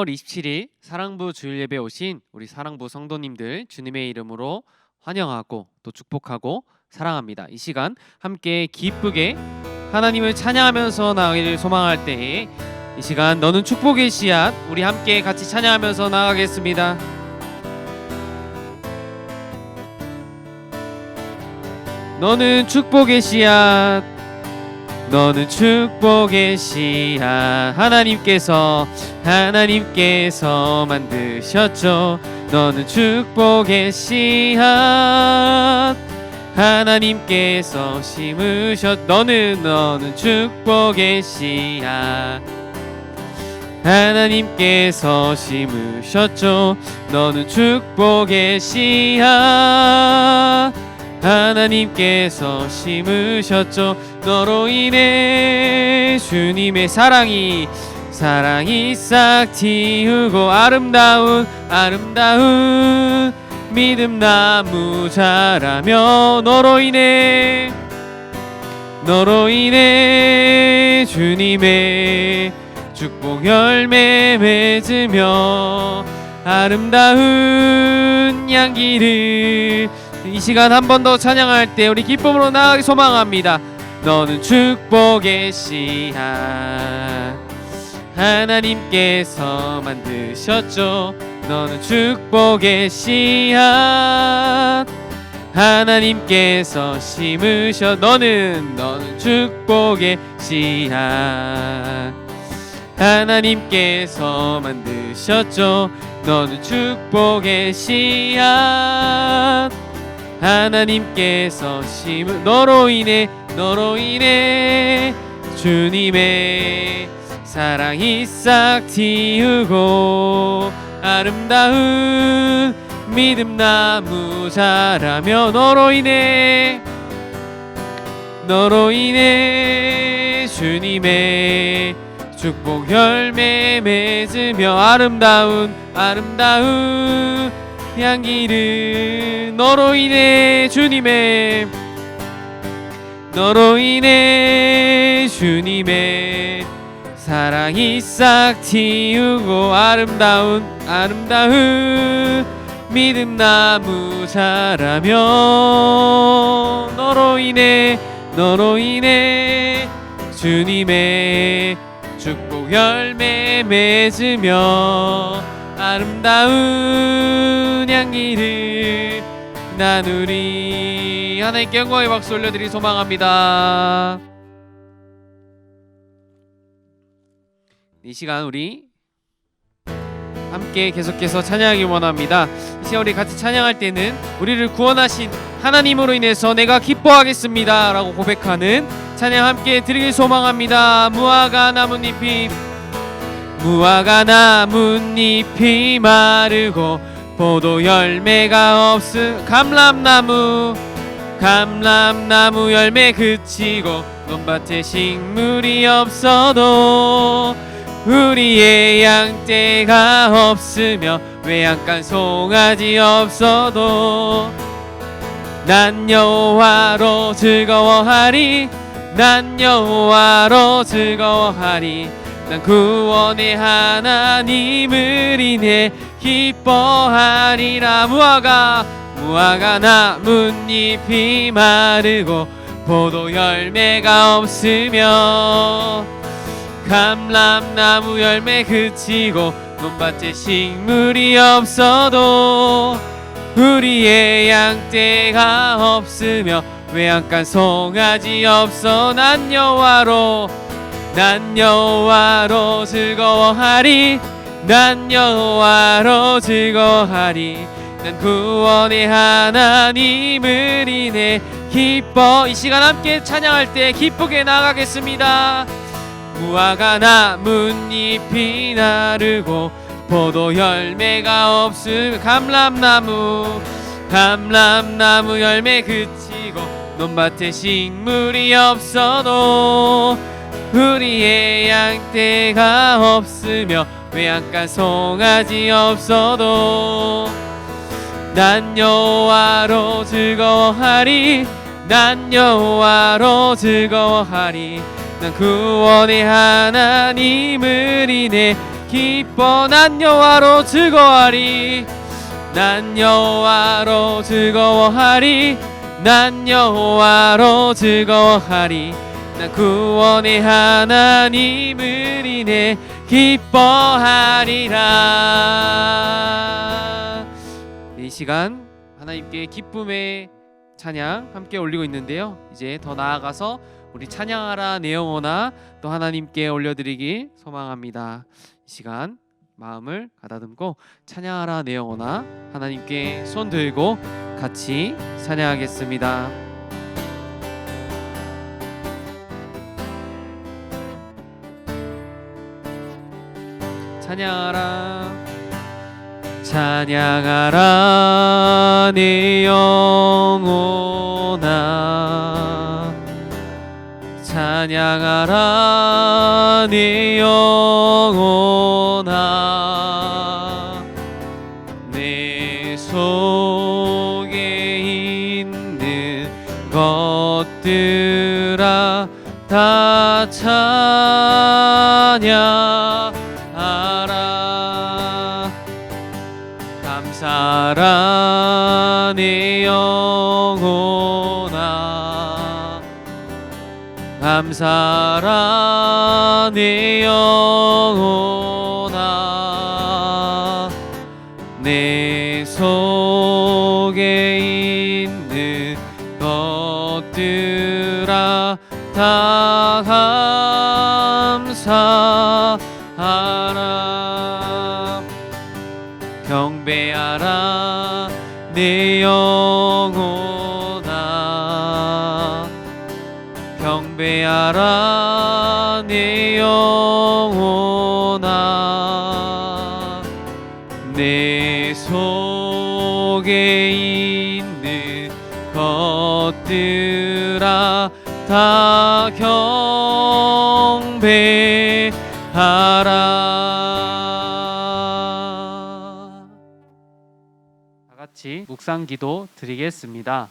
4월 27일 사랑부 주일 예배 오신 우리 사랑부 성도님들 주님의 이름으로 환영하고 또 축복하고 사랑합니다. 이 시간 함께 기쁘게 하나님을 찬양하면서 나아가기를 소망할 때에 이 시간 너는 축복의 씨앗 우리 함께 같이 찬양하면서 나아가겠습니다. 너는 축복의 씨앗 너는 축복의 씨앗 하나님께서 만드셨죠. 너는 축복의 씨앗 하나님께서 심으셨. 너는 축복의 씨앗 하나님께서 심으셨죠. 너는 축복의 씨앗 하나님께서 심으셨죠. 너로 인해 주님의 사랑이 싹 틔우고 아름다운 믿음 나무 자라며 너로 인해 주님의 축복 열매 맺으며 아름다운 향기를 이 시간 한 번 더 찬양할 때 우리 기쁨으로 나아가기 소망합니다. 너는 축복의 씨앗 하나님께서 만드셨죠. 너는 축복의 씨앗 하나님께서 심으셨. 너는 축복의 씨앗 하나님께서 만드셨죠. 너는 축복의 씨앗 하나님께서 심은 너로 인해 주님의 사랑이 싹 틔우고 아름다운 믿음 나무 자라며 너로 인해 주님의 축복 열매 맺으며 아름다운 향기를 너로 인해 주님의 사랑이 싹 틔우고 아름다운 믿음 나무 자라며 너로 인해 주님의 축복 열매 맺으며 아름다운 향기를 나누리. 하나님께 영광의 박수 올려드리 소망합니다. 이 시간 우리 함께 계속해서 찬양하기 원합니다. 이 시간 우리 같이 찬양할 때는 우리를 구원하신 하나님으로 인해서 내가 기뻐하겠습니다 라고 고백하는 찬양 함께 드리길 소망합니다. 무화과 나뭇잎이 마르고 포도 열매가 없음 감람나무 열매 그치고 논밭에 식물이 없어도 우리의 양떼가 없으며 외양간 송아지 없어도 난 여호와로 즐거워하리 난 구원의 하나님을 인해 기뻐하리라. 무화과 나뭇잎이 마르고 포도 열매가 없으며 감람나무 열매 그치고 논밭에 식물이 없어도 우리의 양떼가 없으며 외양간 송아지 없어 난 여호와로 즐거워하리 난 구원의 하나님을 인해 기뻐. 이 시간 함께 찬양할 때 기쁘게 나가겠습니다. 무화과 나뭇잎이 나르고 포도 열매가 없음 감람나무 열매 그치고 논밭에 식물이 없어도 우리의 양떼가 없으며 외양간 송아지 없어도 난 여호와로 즐거워하리 난 구원의 하나님을 인해 기뻐 난 여호와로 즐거워하리. 난 여호와로 즐거워하리. 난 여호와로 즐거워하리. 난 구원의 하나님을 인해 기뻐하리라. 이 시간 하나님께 기쁨의 찬양 함께 올리고 있는데요. 이제 더 나아가서 우리 찬양하라 내 영혼아 또 하나님께 올려드리길 소망합니다. 이 시간 마음을 가다듬고 찬양하라 내 영혼아 하나님께 손 들고 같이 찬양하겠습니다. 찬양하라 찬양하라 내 영혼아 찬양하라 내 영혼아 내 속에 있는 것들아 다 찬양하라 감사하라 내 영혼아 감사하라 내 영혼아 내 속에 있는 것들아 다 감사하라 경배하라 내 영혼아 경배하라 내 영혼아 내 속에 있는 것들아 다 경배하라. 다 같이 묵상기도 드리겠습니다.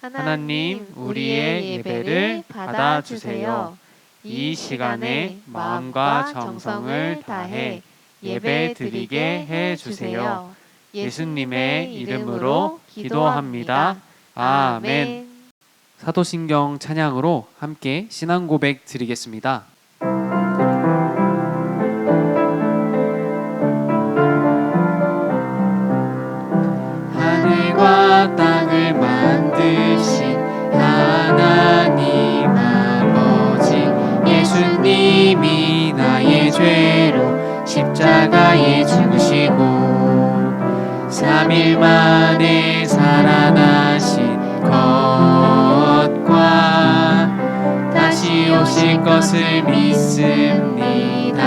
하나님, 우리의 예배를 받아주세요. 이 시간에 마음과 정성을 다해 예배 드리게 해주세요. 예수님의 이름으로 기도합니다. 아멘. 사도신경 찬양으로 함께 신앙 고백 드리겠습니다. 하늘과 땅을 만드신 하나님 아버지 예수님이 나의 죄로 십자가에 죽으시고 3일 만에 살아나신 것과 다시 오실 것을 믿습니다.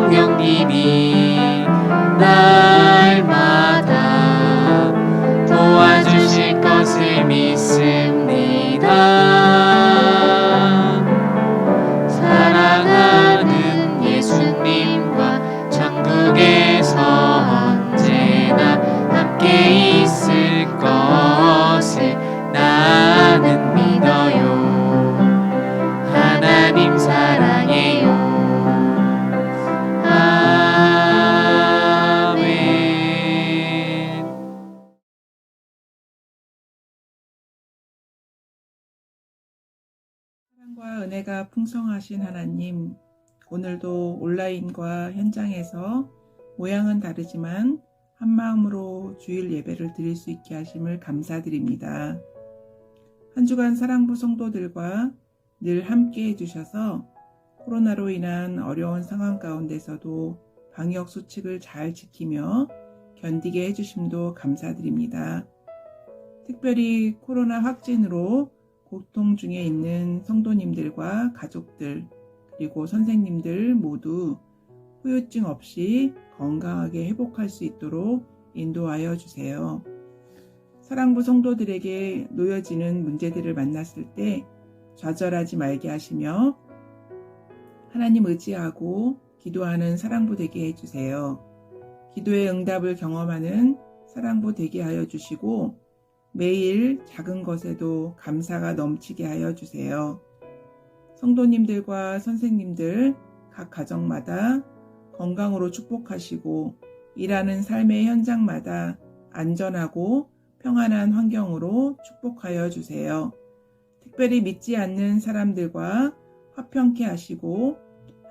성령님이 날마다 도와주실 것을 믿습니다. 사랑하는 예수님과 천국에서 언제나 함께 있을 것을 나는 믿어요. 하나님 사랑해요. 아멘. 사랑과 은혜가 풍성하신 하나님, 오늘도 온라인과 현장에서 모양은 다르지만 한마음으로 주일 예배를 드릴 수 있게 하심을 감사드립니다. 한 주간 사랑부 성도들과 늘 함께 해주셔서 코로나로 인한 어려운 상황 가운데서도 방역 수칙을 잘 지키며 견디게 해주심도 감사드립니다. 특별히 코로나 확진으로 고통 중에 있는 성도님들과 가족들 그리고 선생님들 모두 후유증 없이 건강하게 회복할 수 있도록 인도하여 주세요. 사랑부 성도들에게 놓여지는 문제들을 만났을 때 좌절하지 말게 하시며 하나님 의지하고 기도하는 사랑부 되게 해주세요. 기도의 응답을 경험하는 사랑부 되게 하여 주시고 매일 작은 것에도 감사가 넘치게 하여 주세요. 성도님들과 선생님들 각 가정마다 건강으로 축복하시고 일하는 삶의 현장마다 안전하고 평안한 환경으로 축복하여 주세요. 특별히 믿지 않는 사람들과 화평케 하시고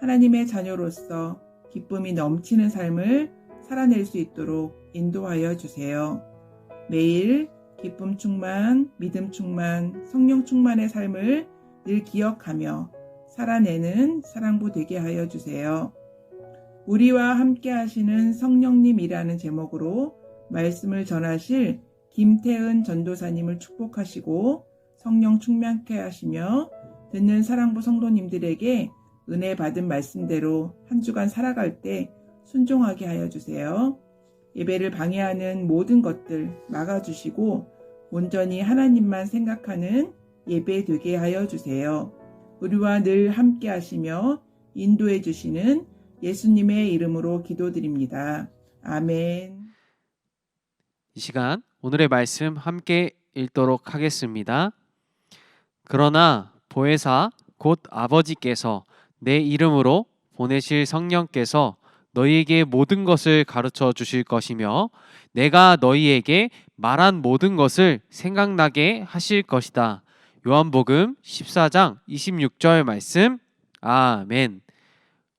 하나님의 자녀로서 기쁨이 넘치는 삶을 살아낼 수 있도록 인도하여 주세요. 매일 기쁨 충만, 믿음 충만, 성령 충만의 삶을 늘 기억하며 살아내는 사랑부 되게 하여 주세요. 우리와 함께 하시는 성령님이라는 제목으로 말씀을 전하실 김태은 전도사님을 축복하시고 성령 충만케 하시며 듣는 사랑부 성도님들에게 은혜 받은 말씀대로 한 주간 살아갈 때 순종하게 하여 주세요. 예배를 방해하는 모든 것들 막아주시고 온전히 하나님만 생각하는 예배 되게 하여 주세요. 우리와 늘 함께 하시며 인도해 주시는 예수님의 이름으로 기도드립니다. 아멘. 이 시간 오늘의 말씀 함께 읽도록 하겠습니다. 그러나 보혜사 곧 아버지께서 내 이름으로 보내실 성령께서 너희에게 모든 것을 가르쳐 주실 것이며 내가 너희에게 말한 모든 것을 생각나게 하실 것이다. 요한복음 14장 26절 말씀. 아멘.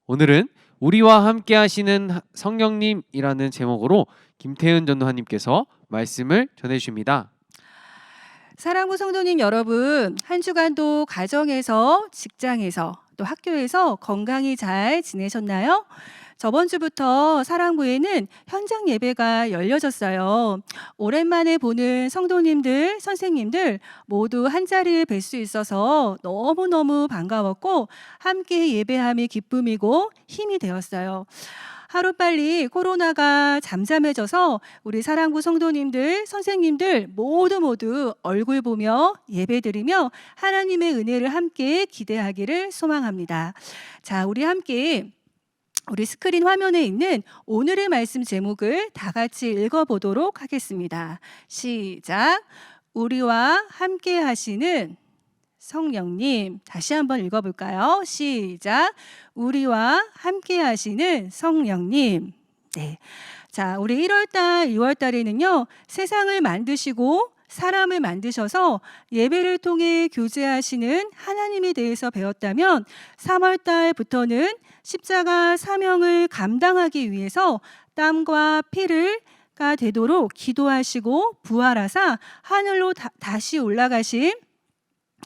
오늘은 우리와 함께 하시는 성령님이라는 제목으로 김태은 전도사님께서 말씀을 전해주십니다. 사랑부 성도님 여러분, 한 주간도 가정에서, 직장에서, 또 학교에서 건강히 잘 지내셨나요? 저번 주부터 사랑부에는 현장 예배가 열려졌어요. 오랜만에 보는 성도님들, 선생님들 모두 한자리에 뵐 수 있어서 너무너무 반가웠고 함께 예배함이 기쁨이고 힘이 되었어요. 하루빨리 코로나가 잠잠해져서 우리 사랑부 성도님들, 선생님들 모두 얼굴 보며 예배드리며 하나님의 은혜를 함께 기대하기를 소망합니다. 자, 우리 함께 우리 스크린 화면에 있는 오늘의 말씀 제목을 다 같이 읽어보도록 하겠습니다. 시작. 우리와 함께 하시는 성령님. 다시 한번 읽어볼까요? 시작. 우리와 함께 하시는 성령님. 네. 자, 우리 1월달, 2월달에는요, 세상을 만드시고 사람을 만드셔서 예배를 통해 교제하시는 하나님에 대해서 배웠다면 3월달부터는 십자가 사명을 감당하기 위해서 땀과 피가 되도록 기도하시고 부활하사 하늘로 다시 올라가신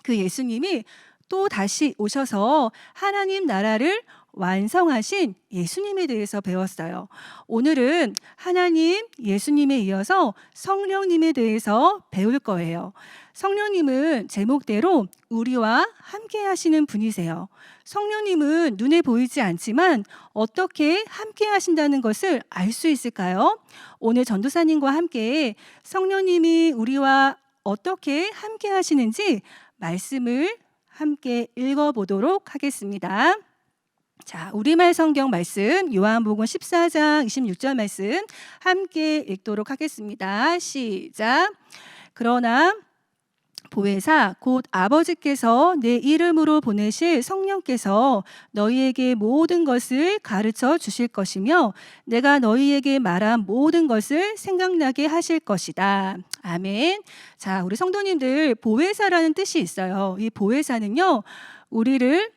그 예수님이 또 다시 오셔서 하나님 나라를 완성하신 예수님에 대해서 배웠어요. 오늘은 하나님 예수님에 이어서 성령님에 대해서 배울 거예요. 성령님은 제목대로 우리와 함께 하시는 분이세요. 성령님은 눈에 보이지 않지만 어떻게 함께 하신다는 것을 알 수 있을까요? 오늘 전도사님과 함께 성령님이 우리와 어떻게 함께 하시는지 말씀을 함께 읽어보도록 하겠습니다. 자, 우리말 성경 말씀 요한복음 14장 26절 말씀 함께 읽도록 하겠습니다. 시작. 그러나 보혜사 곧 아버지께서 내 이름으로 보내실 성령께서 너희에게 모든 것을 가르쳐 주실 것이며 내가 너희에게 말한 모든 것을 생각나게 하실 것이다. 아멘. 자, 우리 성도님들 보혜사라는 뜻이 있어요. 이 보혜사는요, 우리를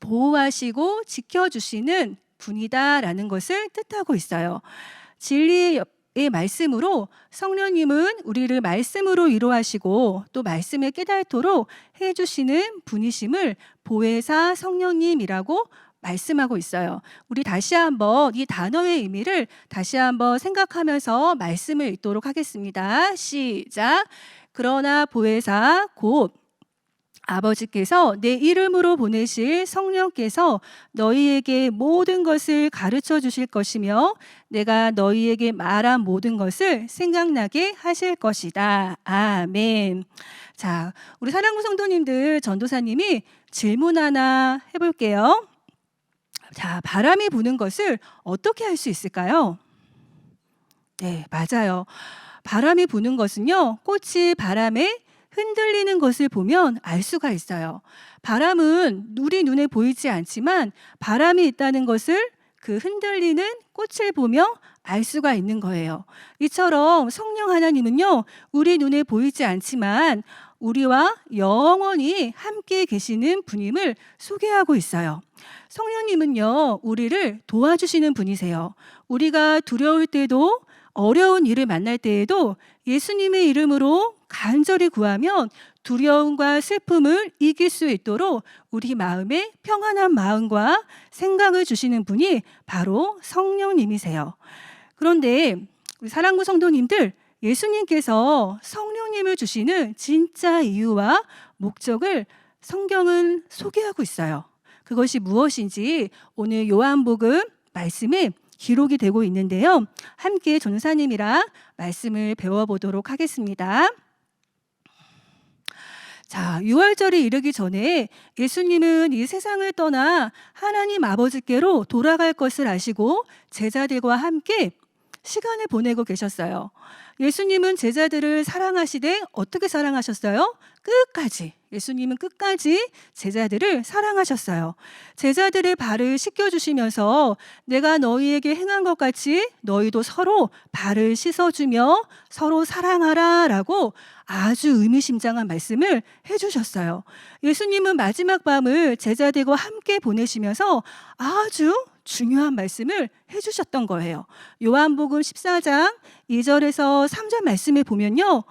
보호하시고 지켜주시는 분이다라는 것을 뜻하고 있어요. 진리의 말씀으로 성령님은 우리를 말씀으로 위로하시고 또 말씀을 깨닫도록 해주시는 분이심을 보혜사 성령님이라고 말씀하고 있어요. 우리 다시 한번 이 단어의 의미를 다시 한번 생각하면서 말씀을 읽도록 하겠습니다. 시작. 그러나 보혜사 곧 아버지께서 내 이름으로 보내실 성령께서 너희에게 모든 것을 가르쳐 주실 것이며 내가 너희에게 말한 모든 것을 생각나게 하실 것이다. 아멘. 자, 우리 사랑부 성도님들, 전도사님이 질문 하나 해볼게요. 자, 바람이 부는 것을 어떻게 할 수 있을까요? 네, 맞아요. 바람이 부는 것은요, 꽃이 바람에 흔들리는 것을 보면 알 수가 있어요. 바람은 우리 눈에 보이지 않지만 바람이 있다는 것을 그 흔들리는 꽃을 보며 알 수가 있는 거예요. 이처럼 성령 하나님은요, 우리 눈에 보이지 않지만 우리와 영원히 함께 계시는 분임을 소개하고 있어요. 성령님은요, 우리를 도와주시는 분이세요. 우리가 두려울 때도 어려운 일을 만날 때에도 예수님의 이름으로 간절히 구하면 두려움과 슬픔을 이길 수 있도록 우리 마음에 평안한 마음과 생각을 주시는 분이 바로 성령님이세요. 그런데 우리 사랑부 성도님들, 예수님께서 성령님을 주시는 진짜 이유와 목적을 성경은 소개하고 있어요. 그것이 무엇인지 오늘 요한복음 말씀에 기록이 되고 있는데요. 함께 전사님이랑 말씀을 배워보도록 하겠습니다. 자, 6월절이 이르기 전에 예수님은 이 세상을 떠나 하나님 아버지께로 돌아갈 것을 아시고 제자들과 함께 시간을 보내고 계셨어요. 예수님은 제자들을 사랑하시되 어떻게 사랑하셨어요? 끝까지. 예수님은 끝까지 제자들을 사랑하셨어요. 제자들의 발을 씻겨주시면서 내가 너희에게 행한 것 같이 너희도 서로 발을 씻어주며 서로 사랑하라 라고 아주 의미심장한 말씀을 해주셨어요. 예수님은 마지막 밤을 제자들과 함께 보내시면서 아주 중요한 말씀을 해주셨던 거예요. 요한복음 14장 2절에서 3절 말씀에 보면요,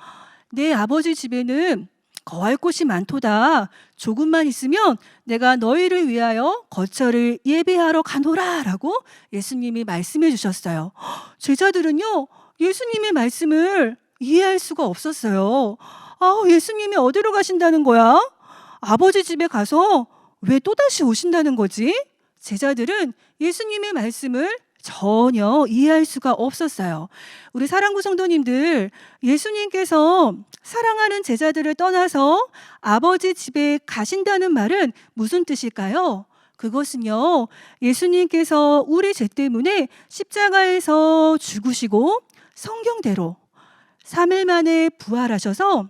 내 아버지 집에는 거할 곳이 많도다. 조금만 있으면 내가 너희를 위하여 거처를 예비하러 가노라 라고 예수님이 말씀해 주셨어요. 제자들은요, 예수님의 말씀을 이해할 수가 없었어요. 예수님이 어디로 가신다는 거야? 아버지 집에 가서 왜 또다시 오신다는 거지? 제자들은 예수님의 말씀을 전혀 이해할 수가 없었어요. 우리 사랑부 성도님들, 예수님께서 사랑하는 제자들을 떠나서 아버지 집에 가신다는 말은 무슨 뜻일까요? 그것은요, 예수님께서 우리 죄 때문에 십자가에서 죽으시고 성경대로 3일 만에 부활하셔서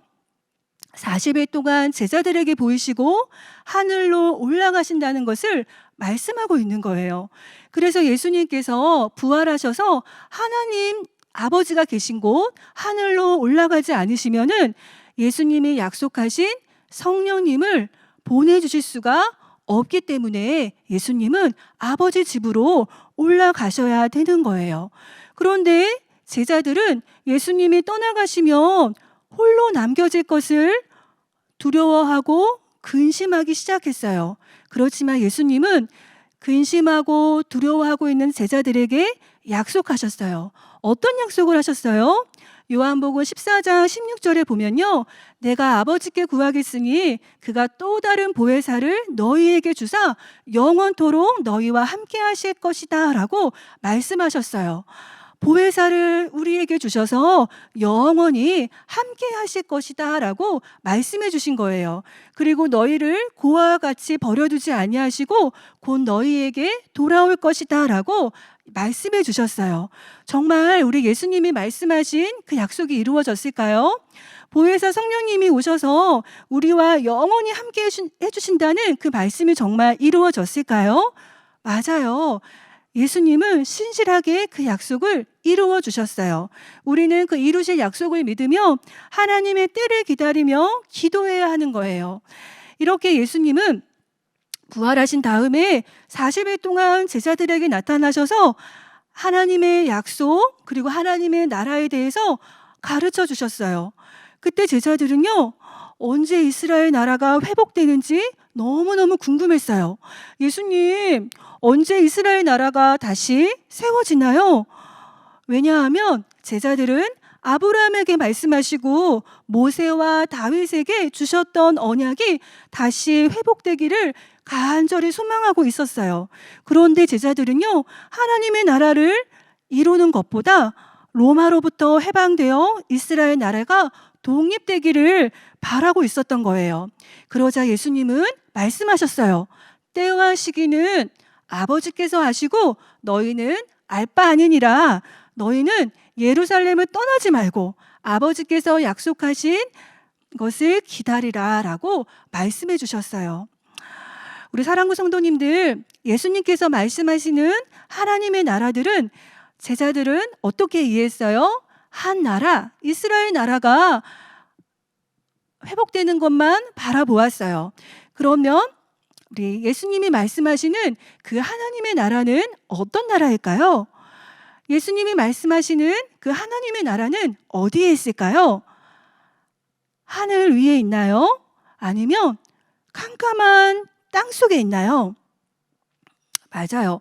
40일 동안 제자들에게 보이시고 하늘로 올라가신다는 것을 말씀하고 있는 거예요. 그래서 예수님께서 부활하셔서 하나님 아버지가 계신 곳 하늘로 올라가지 않으시면은 예수님이 약속하신 성령님을 보내주실 수가 없기 때문에 예수님은 아버지 집으로 올라가셔야 되는 거예요. 그런데 제자들은 예수님이 떠나가시면 홀로 남겨질 것을 두려워하고 근심하기 시작했어요. 그렇지만 예수님은 근심하고 두려워하고 있는 제자들에게 약속하셨어요. 어떤 약속을 하셨어요? 요한복음 14장 16절에 보면요, 내가 아버지께 구하겠으니 그가 또 다른 보혜사를 너희에게 주사 영원토록 너희와 함께 하실 것이다 라고 말씀하셨어요. 보혜사를 우리에게 주셔서 영원히 함께 하실 것이다 라고 말씀해 주신 거예요. 그리고 너희를 고아와 같이 버려두지 아니하시고 곧 너희에게 돌아올 것이다 라고 말씀해 주셨어요. 정말 우리 예수님이 말씀하신 그 약속이 이루어졌을까요? 보혜사 성령님이 오셔서 우리와 영원히 함께 해주신다는 그 말씀이 정말 이루어졌을까요? 맞아요. 예수님은 신실하게 그 약속을 이루어 주셨어요. 우리는 그 이루실 약속을 믿으며 하나님의 때를 기다리며 기도해야 하는 거예요. 이렇게 예수님은 부활하신 다음에 40일 동안 제자들에게 나타나셔서 하나님의 약속 그리고 하나님의 나라에 대해서 가르쳐 주셨어요. 그때 제자들은요, 언제 이스라엘 나라가 회복되는지 너무너무 궁금했어요. 예수님, 언제 이스라엘 나라가 다시 세워지나요? 왜냐하면 제자들은 아브라함에게 말씀하시고 모세와 다윗에게 주셨던 언약이 다시 회복되기를 간절히 소망하고 있었어요. 그런데 제자들은요, 하나님의 나라를 이루는 것보다 로마로부터 해방되어 이스라엘 나라가 독립되기를 바라고 있었던 거예요. 그러자 예수님은 말씀하셨어요. 때와 시기는 아버지께서 아시고 너희는 알 바 아니니라. 너희는 예루살렘을 떠나지 말고 아버지께서 약속하신 것을 기다리라라고 말씀해 주셨어요. 우리 사랑구 성도님들, 예수님께서 말씀하시는 하나님의 나라들은 제자들은 어떻게 이해했어요? 한 나라, 이스라엘 나라가 회복되는 것만 바라보았어요. 그러면 우리 예수님이 말씀하시는 그 하나님의 나라는 어떤 나라일까요? 예수님이 말씀하시는 그 하나님의 나라는 어디에 있을까요? 하늘 위에 있나요? 아니면 캄캄한 땅 속에 있나요? 맞아요.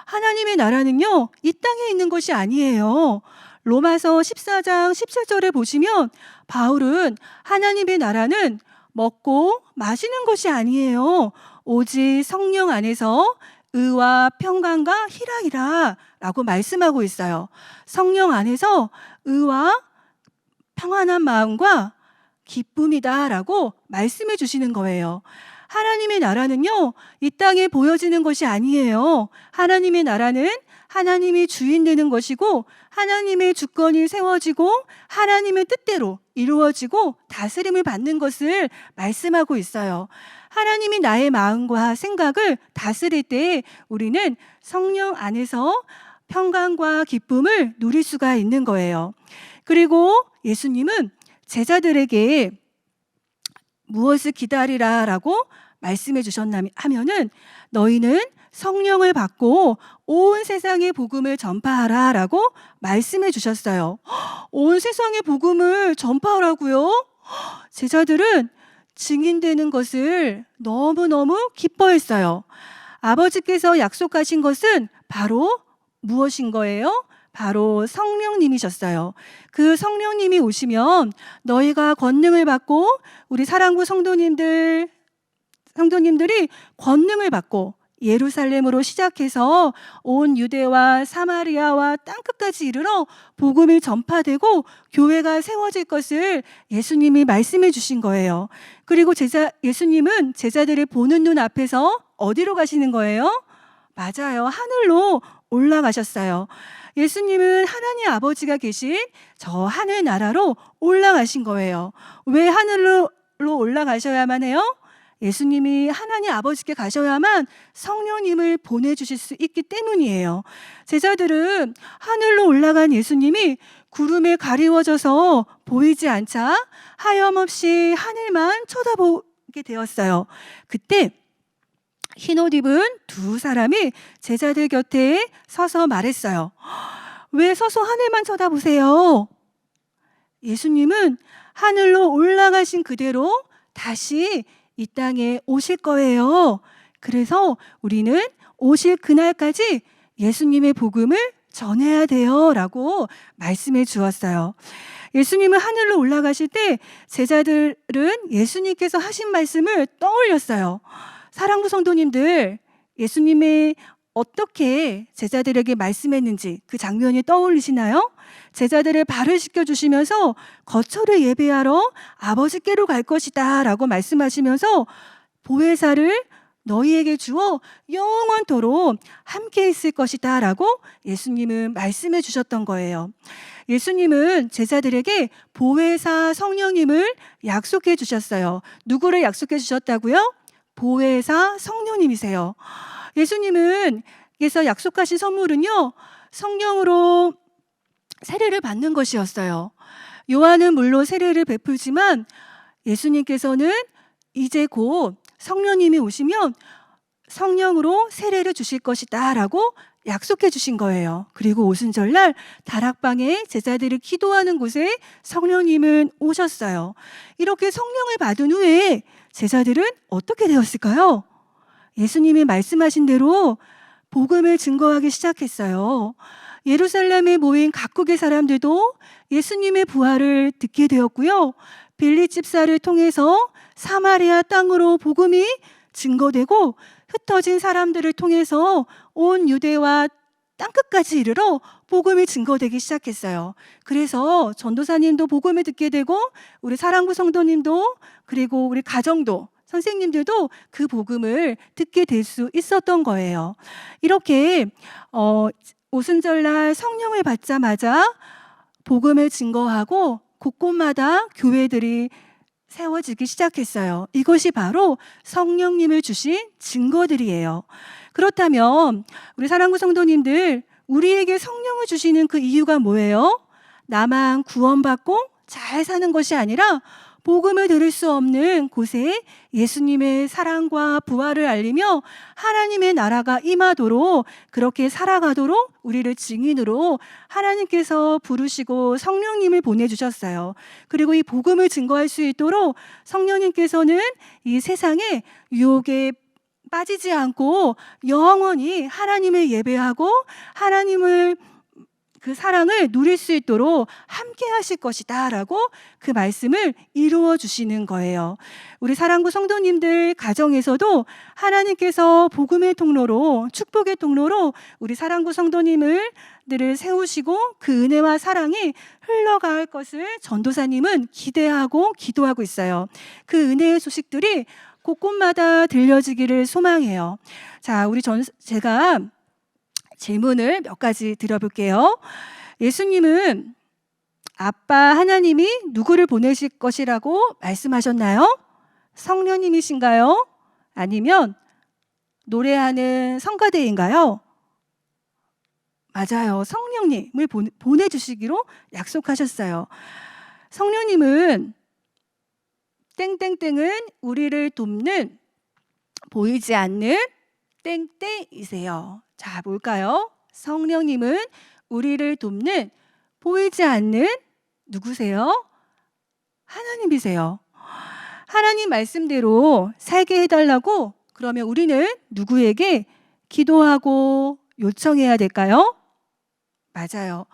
하나님의 나라는요, 이 땅에 있는 것이 아니에요. 로마서 14장 17절에 보시면 바울은 하나님의 나라는 먹고 마시는 것이 아니에요. 오직 성령 안에서 의와 평강과 희락이라 라고 말씀하고 있어요. 성령 안에서 의와 평안한 마음과 기쁨이다 라고 말씀해 주시는 거예요. 하나님의 나라는요, 이 땅에 보여지는 것이 아니에요. 하나님의 나라는 하나님이 주인 되는 것이고 하나님의 주권이 세워지고 하나님의 뜻대로 이루어지고 다스림을 받는 것을 말씀하고 있어요. 하나님이 나의 마음과 생각을 다스릴 때 우리는 성령 안에서 평강과 기쁨을 누릴 수가 있는 거예요. 그리고 예수님은 제자들에게 무엇을 기다리라 라고 말씀해 주셨나 하면은 너희는 성령을 받고 온 세상의 복음을 전파하라 라고 말씀해 주셨어요. 온 세상의 복음을 전파하라고요? 제자들은 증인되는 것을 너무너무 기뻐했어요. 아버지께서 약속하신 것은 바로 무엇인 거예요? 바로 성령님이셨어요. 그 성령님이 오시면 너희가 권능을 받고 우리 사랑구 성도님들이 권능을 받고 예루살렘으로 시작해서 온 유대와 사마리아와 땅끝까지 이르러 복음이 전파되고 교회가 세워질 것을 예수님이 말씀해 주신 거예요. 그리고 예수님은 제자들을 보는 눈 앞에서 어디로 가시는 거예요? 맞아요. 하늘로 올라가셨어요. 예수님은 하나님 아버지가 계신 저 하늘 나라로 올라가신 거예요. 왜 하늘로 올라가셔야만 해요? 예수님이 하나님 아버지께 가셔야만 성령님을 보내주실 수 있기 때문이에요. 제자들은 하늘로 올라간 예수님이 구름에 가리워져서 보이지 않자 하염없이 하늘만 쳐다보게 되었어요. 그때 흰옷 입은 두 사람이 제자들 곁에 서서 말했어요. 왜 서서 하늘만 쳐다보세요? 예수님은 하늘로 올라가신 그대로 다시 이 땅에 오실 거예요. 그래서 우리는 오실 그날까지 예수님의 복음을 전해야 돼요 라고 말씀해 주었어요. 예수님은 하늘로 올라가실 때 제자들은 예수님께서 하신 말씀을 떠올렸어요. 사랑구 성도님들, 예수님이 어떻게 제자들에게 말씀했는지 그 장면이 떠올리시나요? 제자들의 발을 씻겨주시면서 거처를 예배하러 아버지께로 갈 것이다 라고 말씀하시면서 보혜사를 너희에게 주어 영원토록 함께 있을 것이다 라고 예수님은 말씀해 주셨던 거예요. 예수님은 제자들에게 보혜사 성령님을 약속해 주셨어요. 누구를 약속해 주셨다고요? 보혜사 성령님이세요. 예수님은 께서 약속하신 선물은요, 성령으로 세례를 받는 것이었어요. 요한은 물론 세례를 베풀지만 예수님께서는 이제 곧 성령님이 오시면 성령으로 세례를 주실 것이다 라고 약속해 주신 거예요. 그리고 오순절날 다락방에 제자들이 기도하는 곳에 성령님은 오셨어요. 이렇게 성령을 받은 후에 제자들은 어떻게 되었을까요? 예수님이 말씀하신 대로 복음을 증거하기 시작했어요. 예루살렘에 모인 각국의 사람들도 예수님의 부활을 듣게 되었고요. 빌립 집사를 통해서 사마리아 땅으로 복음이 증거되고 흩어진 사람들을 통해서 온 유대와 땅끝까지 이르러 복음이 증거되기 시작했어요. 그래서 전도사님도 복음을 듣게 되고 우리 사랑구 성도님도 그리고 우리 가정도 선생님들도 그 복음을 듣게 될 수 있었던 거예요. 이렇게 오순절날 성령을 받자마자 복음을 증거하고 곳곳마다 교회들이 세워지기 시작했어요. 이것이 바로 성령님을 주신 증거들이에요. 그렇다면 우리 사랑구 성도님들, 우리에게 성령을 주시는 그 이유가 뭐예요? 나만 구원받고 잘 사는 것이 아니라 복음을 들을 수 없는 곳에 예수님의 사랑과 부활을 알리며 하나님의 나라가 임하도록, 그렇게 살아가도록 우리를 증인으로 하나님께서 부르시고 성령님을 보내주셨어요. 그리고 이 복음을 증거할 수 있도록 성령님께서는 이 세상에 유혹에 빠지지 않고 영원히 하나님을 예배하고 하나님을 그 사랑을 누릴 수 있도록 함께 하실 것이다 라고 그 말씀을 이루어 주시는 거예요. 우리 사랑구 성도님들 가정에서도 하나님께서 복음의 통로로, 축복의 통로로 우리 사랑구 성도님들을 세우시고 그 은혜와 사랑이 흘러갈 것을 전도사님은 기대하고 기도하고 있어요. 그 은혜의 소식들이 곳곳마다 들려지기를 소망해요. 자, 제가 질문을 몇 가지 드려볼게요. 예수님은 아빠 하나님이 누구를 보내실 것이라고 말씀하셨나요? 성령님이신가요? 아니면 노래하는 성가대인가요? 맞아요. 성령님을 보내주시기로 약속하셨어요. 성령님은 땡땡땡은 우리를 돕는 보이지 않는 땡땡이세요. 자, 뭘까요? 성령님은 우리를 돕는 보이지 않는 누구세요? 하나님이세요. 하나님 말씀대로 살게 해달라고 그러면 우리는 누구에게 기도하고 요청해야 될까요? 맞아요.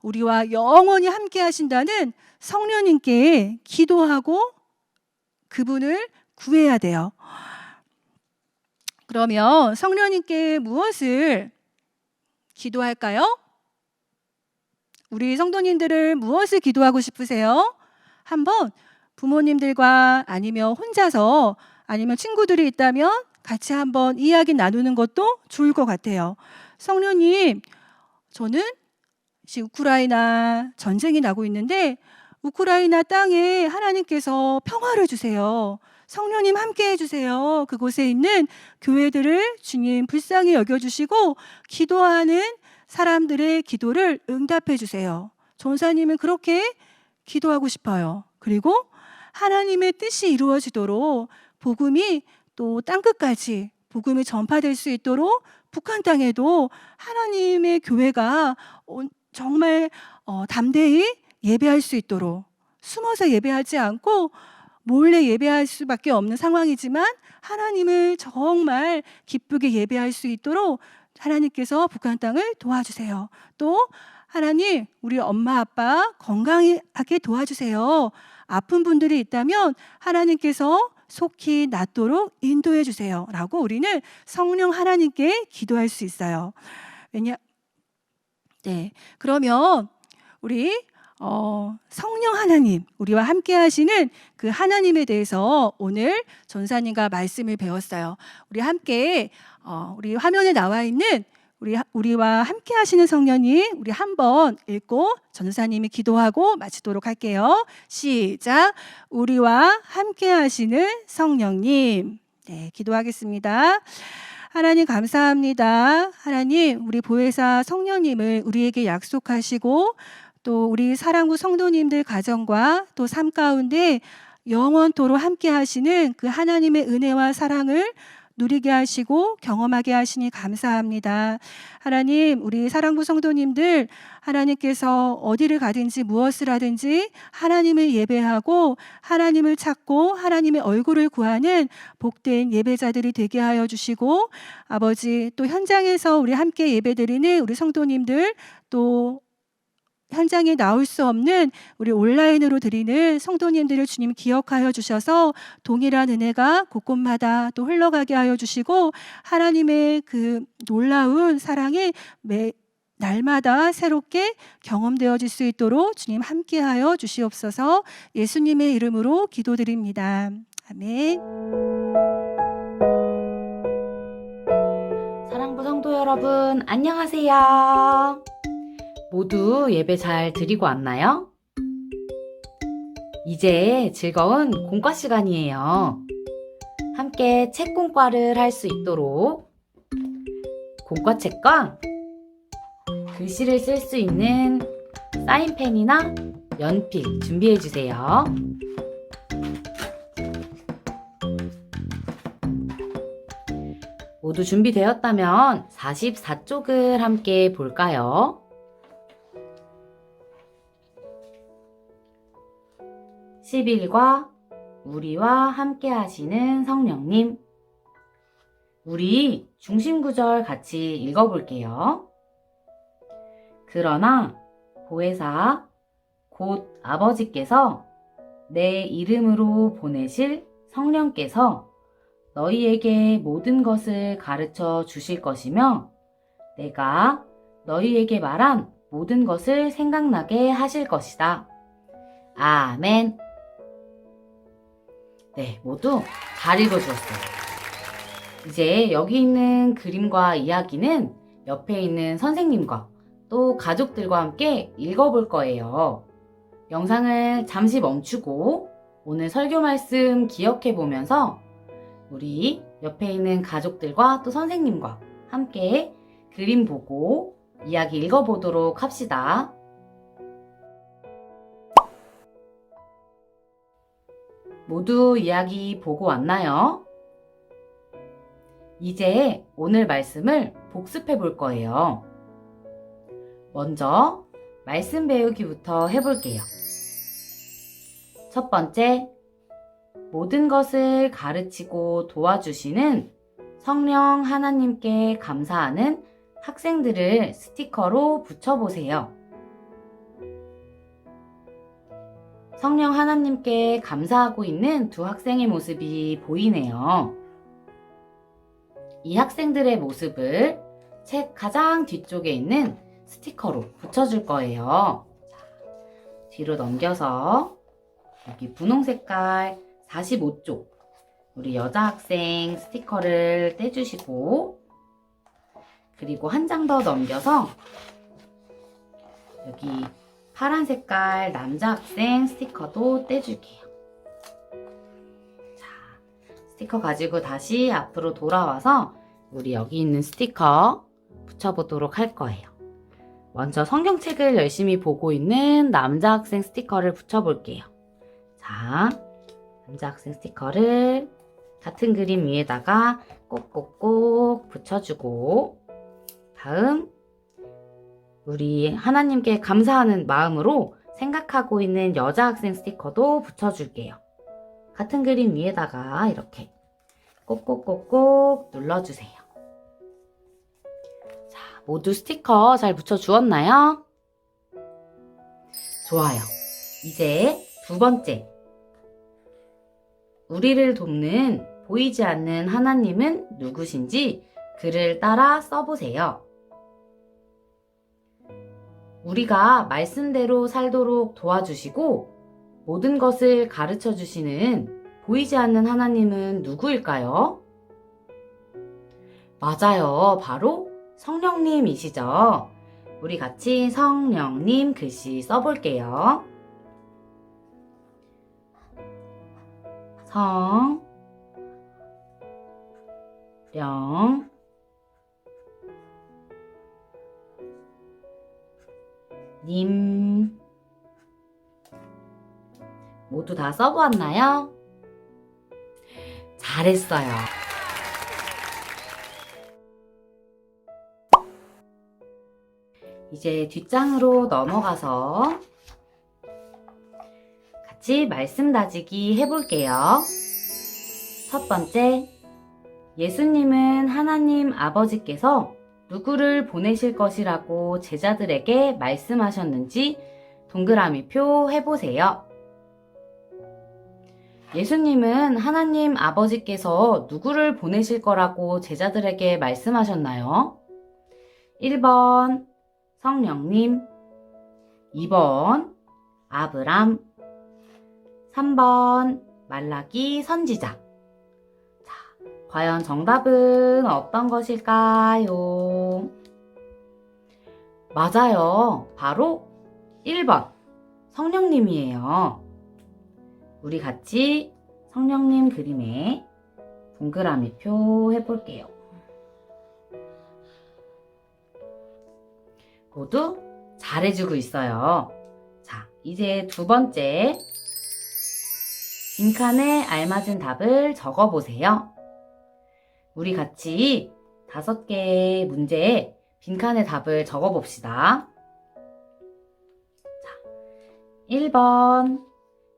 우리와 영원히 함께 하신다는 성령님께 기도하고 그분을 구해야 돼요. 그러면 성령님께 무엇을 기도할까요? 우리 성도님들은 무엇을 기도하고 싶으세요? 한번 부모님들과 아니면 혼자서 아니면 친구들이 있다면 같이 한번 이야기 나누는 것도 좋을 것 같아요. 성령님, 저는 지금 우크라이나 전쟁이 나고 있는데 우크라이나 땅에 하나님께서 평화를 주세요. 성령님 함께 해주세요. 그곳에 있는 교회들을 주님 불쌍히 여겨주시고 기도하는 사람들의 기도를 응답해 주세요. 전사님은 그렇게 기도하고 싶어요. 그리고 하나님의 뜻이 이루어지도록 복음이 또 땅끝까지 복음이 전파될 수 있도록 북한 땅에도 하나님의 교회가 정말 담대히 예배할 수 있도록 숨어서 예배하지 않고 몰래 예배할 수밖에 없는 상황이지만 하나님을 정말 기쁘게 예배할 수 있도록 하나님께서 북한 땅을 도와주세요. 또 하나님, 우리 엄마 아빠 건강하게 도와주세요. 아픈 분들이 있다면 하나님께서 속히 낫도록 인도해 주세요 라고 우리는 성령 하나님께 기도할 수 있어요. 그러면 우리 성령 하나님, 우리와 함께 하시는 그 하나님에 대해서 오늘 전사님과 말씀을 배웠어요. 우리 함께 우리 화면에 나와 있는 우리와 함께 하시는 성령님, 우리 한번 읽고 전사님이 기도하고 마치도록 할게요. 시작. 우리와 함께 하시는 성령님. 네, 기도하겠습니다. 하나님 감사합니다. 하나님, 우리 보혜사 성령님을 우리에게 약속하시고 또 우리 사랑구 성도님들 가정과 또 삶 가운데 영원토록 함께 하시는 그 하나님의 은혜와 사랑을 누리게 하시고 경험하게 하시니 감사합니다. 하나님, 우리 사랑구 성도님들 하나님께서 어디를 가든지 무엇을 하든지 하나님을 예배하고 하나님을 찾고 하나님의 얼굴을 구하는 복된 예배자들이 되게 하여 주시고 아버지, 또 현장에서 우리 함께 예배드리는 우리 성도님들 또 현장에 나올 수 없는 우리 온라인으로 드리는 성도님들을 주님 기억하여 주셔서 동일한 은혜가 곳곳마다 또 흘러가게 하여 주시고 하나님의 그 놀라운 사랑이 날마다 새롭게 경험되어질 수 있도록 주님 함께하여 주시옵소서. 예수님의 이름으로 기도드립니다. 아멘. 사랑부 성도 여러분, 안녕하세요. 모두 예배 잘 드리고 왔나요? 이제 즐거운 공과 시간이에요. 함께 책 공과를 할 수 있도록 공과책과 글씨를 쓸 수 있는 사인펜이나 연필 준비해 주세요. 모두 준비되었다면 44쪽을 함께 볼까요? 10일과 우리와 함께 하시는 성령님. 우리 중심구절 같이 읽어볼게요. 그러나 보혜사 곧 아버지께서 내 이름으로 보내실 성령께서 너희에게 모든 것을 가르쳐 주실 것이며 내가 너희에게 말한 모든 것을 생각나게 하실 것이다. 아멘. 네, 모두 잘 읽어주었어요. 이제 여기 있는 그림과 이야기는 옆에 있는 선생님과 또 가족들과 함께 읽어볼 거예요. 영상을 잠시 멈추고 오늘 설교 말씀 기억해 보면서 우리 옆에 있는 가족들과 또 선생님과 함께 그림 보고 이야기 읽어보도록 합시다. 모두 이야기 보고 왔나요? 이제 오늘 말씀을 복습해 볼 거예요. 먼저 말씀 배우기부터 해볼게요. 첫 번째, 모든 것을 가르치고 도와주시는 성령 하나님께 감사하는 학생들을 스티커로 붙여보세요. 성령 하나님께 감사하고 있는 두 학생의 모습이 보이네요. 이 학생들의 모습을 책 가장 뒤쪽에 있는 스티커로 붙여줄 거예요. 뒤로 넘겨서 여기 분홍 색깔 45쪽 우리 여자 학생 스티커를 떼주시고 그리고 한 장 더 넘겨서 여기 파란 색깔 남자 학생 스티커도 떼줄게요. 자, 스티커 가지고 다시 앞으로 돌아와서 우리 여기 있는 스티커 붙여보도록 할 거예요. 먼저 성경책을 열심히 보고 있는 남자 학생 스티커를 붙여볼게요. 자, 남자 학생 스티커를 같은 그림 위에다가 꼭꼭꼭 붙여주고 다음 우리 하나님께 감사하는 마음으로 생각하고 있는 여자 학생 스티커도 붙여줄게요. 같은 그림 위에다가 이렇게 꼭꼭꼭꼭 눌러주세요. 자, 모두 스티커 잘 붙여주었나요? 좋아요. 이제 두 번째. 우리를 돕는 보이지 않는 하나님은 누구신지 글을 따라 써보세요. 우리가 말씀대로 살도록 도와주시고 모든 것을 가르쳐 주시는 보이지 않는 하나님은 누구일까요? 맞아요. 바로 성령님이시죠. 우리 같이 성령님 글씨 써볼게요. 성, 령, 님. 모두 다 써보았나요? 잘했어요. 이제 뒷장으로 넘어가서 같이 말씀 다지기 해볼게요. 첫 번째, 예수님은 하나님 아버지께서 누구를 보내실 것이라고 제자들에게 말씀하셨는지 동그라미 표 해보세요. 예수님은 하나님 아버지께서 누구를 보내실 거라고 제자들에게 말씀하셨나요? 1번 성령님, 2번 아브람, 3번 말라기 선지자. 자, 과연 정답은 어떤 것일까요? 맞아요. 바로 1번 성령님이에요. 우리 같이 성령님 그림에 동그라미표 해볼게요. 모두 잘해주고 있어요. 자, 이제 두 번째. 빈칸에 알맞은 답을 적어보세요. 우리 같이 5개의 문제에 빈칸에 답을 적어봅시다. 자, 1번.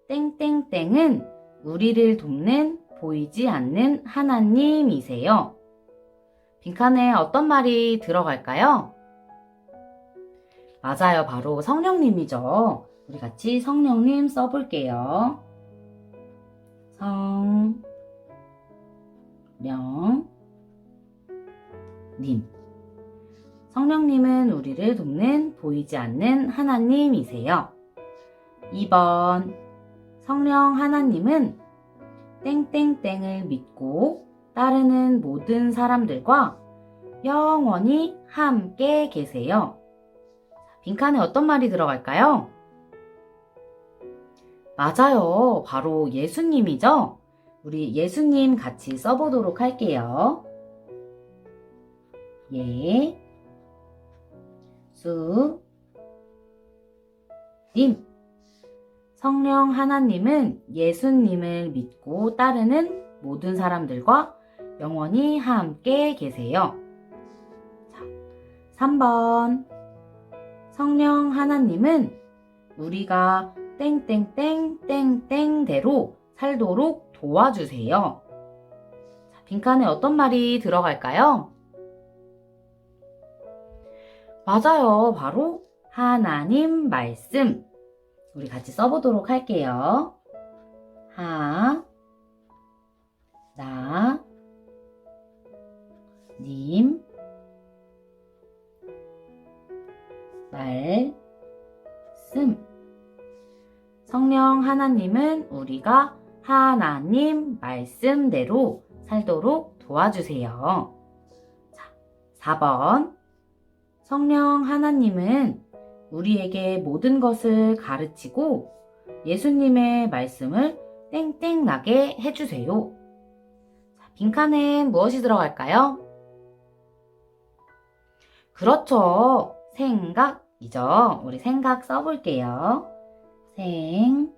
땡땡땡은 우리를 돕는 보이지 않는 하나님이세요. 빈칸에 어떤 말이 들어갈까요? 맞아요. 바로 성령님이죠. 우리 같이 성령님 써볼게요. 성령님. 성령님은 우리를 돕는 보이지 않는 하나님이세요. 2번. 성령 하나님은 땡땡땡을 믿고 따르는 모든 사람들과 영원히 함께 계세요. 빈칸에 어떤 말이 들어갈까요? 맞아요. 바로 예수님이죠? 우리 예수님 같이 써보도록 할게요. 예수님. 성령 하나님은 예수님을 믿고 따르는 모든 사람들과 영원히 함께 계세요. 자, 3번. 성령 하나님은 우리가 땡땡땡땡땡대로 살도록 도와주세요. 자, 빈칸에 어떤 말이 들어갈까요? 맞아요. 바로 하나님 말씀. 우리 같이 써보도록 할게요. 님 말씀. 성령 하나님은 우리가 하나님 말씀대로 살도록 도와주세요. 자, 4번. 성령 하나님은 우리에게 모든 것을 가르치고 예수님의 말씀을 땡땡나게 해주세요. 자, 빈칸엔 무엇이 들어갈까요? 그렇죠. 생각이죠. 우리 생각 써볼게요. 생각.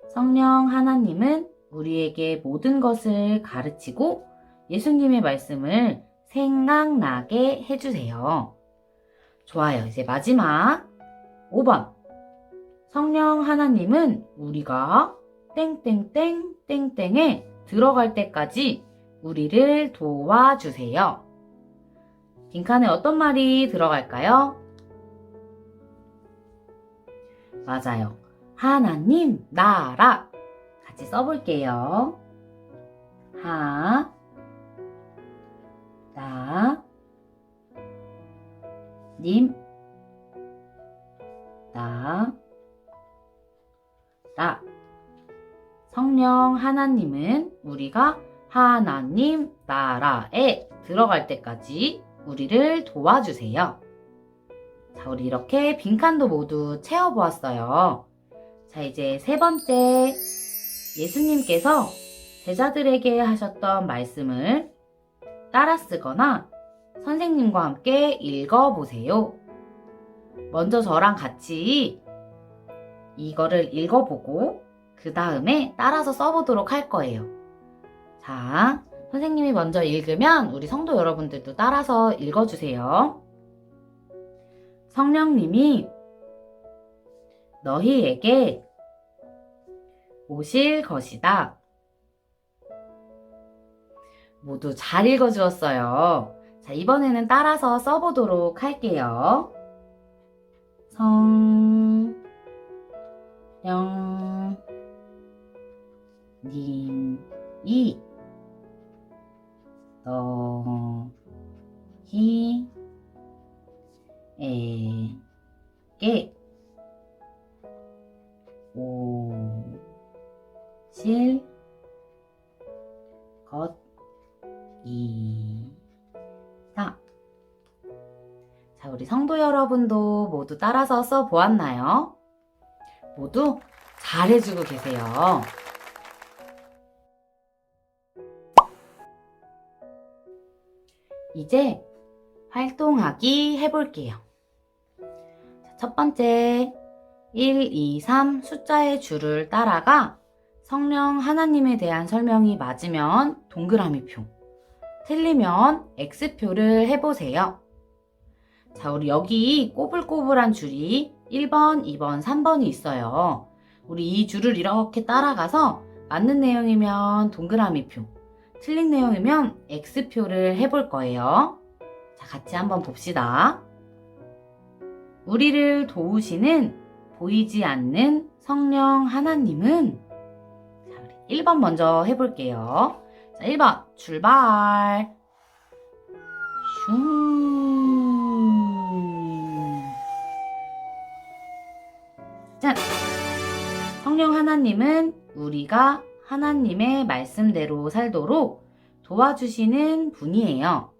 성령 하나님은 우리에게 모든 것을 가르치고 예수님의 말씀을 생각나게 해주세요. 좋아요. 이제 마지막 5번. 성령 하나님은 우리가 땡땡땡 땡땡에 들어갈 때까지 우리를 도와주세요. 빈칸에 어떤 말이 들어갈까요? 맞아요. 하나님 나라. 같이 써볼게요. 님 나라. 성령 하나님은 우리가 하나님 나라에 들어갈 때까지 우리를 도와주세요. 자, 우리 이렇게 빈칸도 모두 채워보았어요. 자, 이제 세 번째. 예수님께서 제자들에게 하셨던 말씀을 따라 쓰거나 선생님과 함께 읽어보세요. 먼저 저랑 같이 이거를 읽어보고 그 다음에 따라서 써보도록 할 거예요. 자, 선생님이 먼저 읽으면 우리 성도 여러분들도 따라서 읽어주세요. 성령님이 너희에게 오실 것이다. 모두 잘 읽어주었어요. 자, 이번에는 따라서 써보도록 할게요. 성령님이 너희에게 오실 것이다. 자, 우리 성도 여러분도 모두 따라서 써보았나요? 모두 잘해주고 계세요. 이제 활동하기 해볼게요. 첫 번째, 1, 2, 3 숫자의 줄을 따라가 성령 하나님에 대한 설명이 맞으면 동그라미 표, 틀리면 X표를 해보세요. 자, 우리 여기 꼬불꼬불한 줄이 1번, 2번, 3번이 있어요. 우리 이 줄을 이렇게 따라가서 맞는 내용이면 동그라미 표, 틀린 내용이면 X표를 해볼 거예요. 자, 같이 한번 봅시다. 우리를 도우시는 보이지 않는 성령 하나님은, 자, 우리 1번 먼저 해볼게요. 자, 1번 출발. 슝. 짠. 성령 하나님은 우리가 하나님의 말씀대로 살도록 도와주시는 분이에요.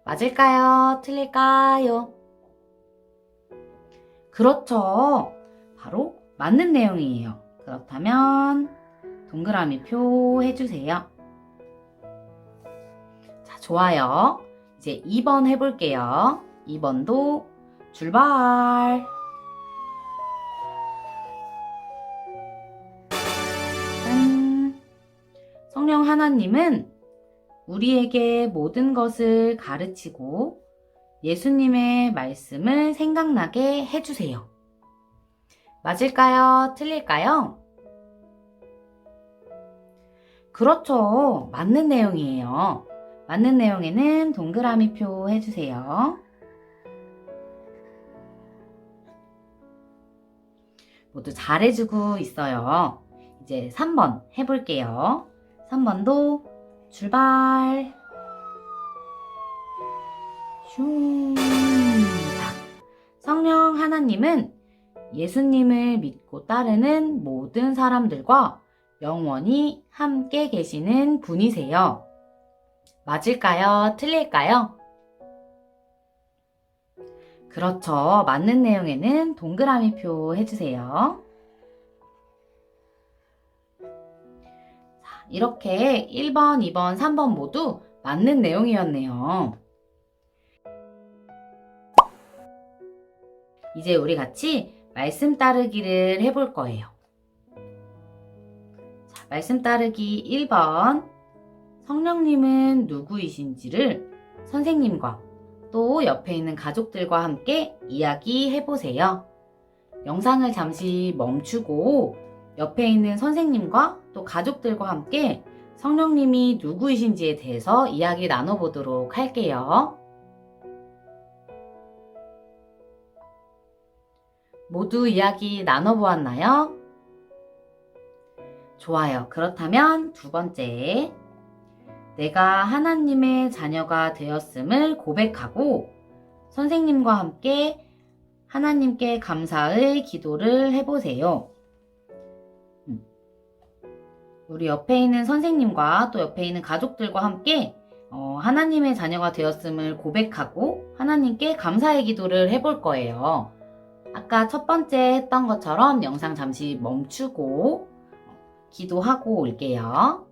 맞을까요? 틀릴까요? 그렇죠. 바로 맞는 내용이에요. 그렇다면 동그라미 표 해주세요. 자, 좋아요. 이제 2번 해볼게요. 2번도 출발. 짠. 성령 하나님은 우리에게 모든 것을 가르치고 예수님의 말씀을 생각나게 해주세요. 맞을까요? 틀릴까요? 그렇죠. 맞는 내용이에요. 맞는 내용에는 동그라미 표 해주세요. 모두 잘해주고 있어요. 이제 3번 해볼게요. 3번도 출발. 슝. 자, 성령 하나님은 예수님을 믿고 따르는 모든 사람들과 영원히 함께 계시는 분이세요. 맞을까요? 틀릴까요? 그렇죠. 맞는 내용에는 동그라미 표 해주세요. 자, 이렇게 1번, 2번, 3번 모두 맞는 내용이었네요. 이제 우리 같이 말씀 따르기를 해볼 거예요. 자, 말씀 따르기 1번. 성령님은 누구이신지를 선생님과 또 옆에 있는 가족들과 함께 이야기해 보세요. 영상을 잠시 멈추고 옆에 있는 선생님과 또 가족들과 함께 성령님이 누구이신지에 대해서 이야기 나눠보도록 할게요. 모두 이야기 나눠보았나요? 좋아요. 그렇다면 두 번째. 내가 하나님의 자녀가 되었음을 고백하고 선생님과 함께 하나님께 감사의 기도를 해보세요. 우리 옆에 있는 선생님과 또 옆에 있는 가족들과 함께 하나님의 자녀가 되었음을 고백하고 하나님께 감사의 기도를 해볼 거예요. 아까 첫 번째 했던 것처럼 영상 잠시 멈추고 기도하고 올게요.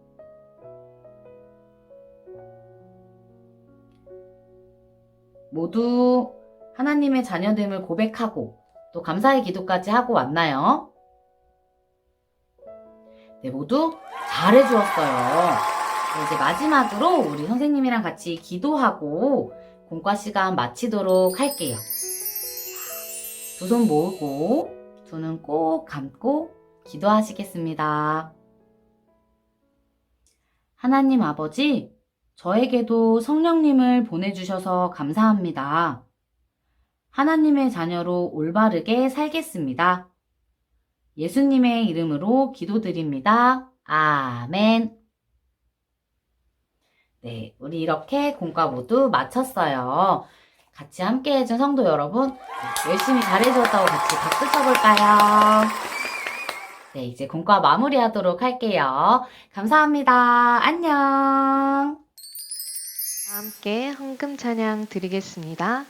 모두 하나님의 자녀됨을 고백하고 또 감사의 기도까지 하고 왔나요? 네, 모두 잘해주었어요. 이제 마지막으로 우리 선생님이랑 같이 기도하고 공과 시간 마치도록 할게요. 두 손 모으고 두 눈 꼭 감고 기도하시겠습니다. 하나님 아버지, 저에게도 성령님을 보내주셔서 감사합니다. 하나님의 자녀로 올바르게 살겠습니다. 예수님의 이름으로 기도드립니다. 아멘. 네, 우리 이렇게 공과 모두 마쳤어요. 같이 함께 해준 성도 여러분, 열심히 잘해주었다고 같이 박수 쳐볼까요? 네, 이제 공과 마무리하도록 할게요. 감사합니다. 안녕. 함께 헌금 찬양 드리겠습니다.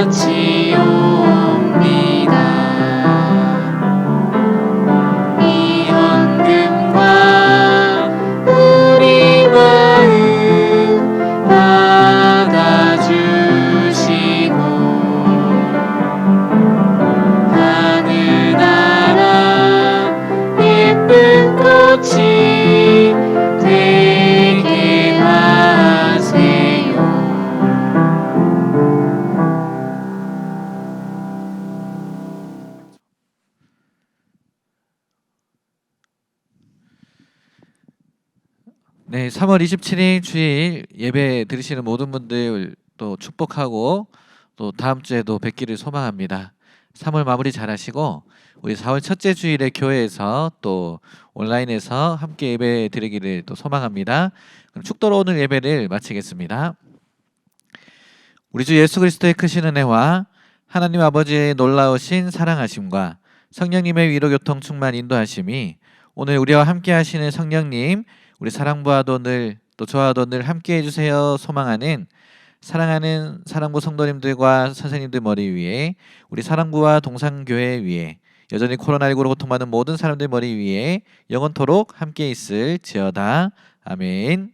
같이 옵니다. 이 헌금과 우리 마음 받아주시고 하늘나라 예쁜 꽃이 되게 하세요. 네, 3월 27일 주일 예배 들으시는 모든 분들 또 축복하고 또 다음 주에도 뵙기를 소망합니다. 3월 마무리 잘하시고 우리 4월 첫째 주일에 교회에서 또 온라인에서 함께 예배 드리기를 또 소망합니다. 그럼 축도로 오늘 예배를 마치겠습니다. 우리 주 예수 그리스도의 크신 은혜와 하나님 아버지의 놀라우신 사랑하심과 성령님의 위로교통 충만 인도하심이 오늘 우리와 함께 하시는 성령님, 우리 사랑부 아도늘 또 저와 아도늘 함께 해주세요 소망하는 사랑하는 사랑부 성도님들과 선생님들 머리 위에 우리 사랑부와 동산교회 위에 여전히 코로나19로 고통받는 모든 사람들 머리 위에 영원토록 함께 있을지어다. 아멘.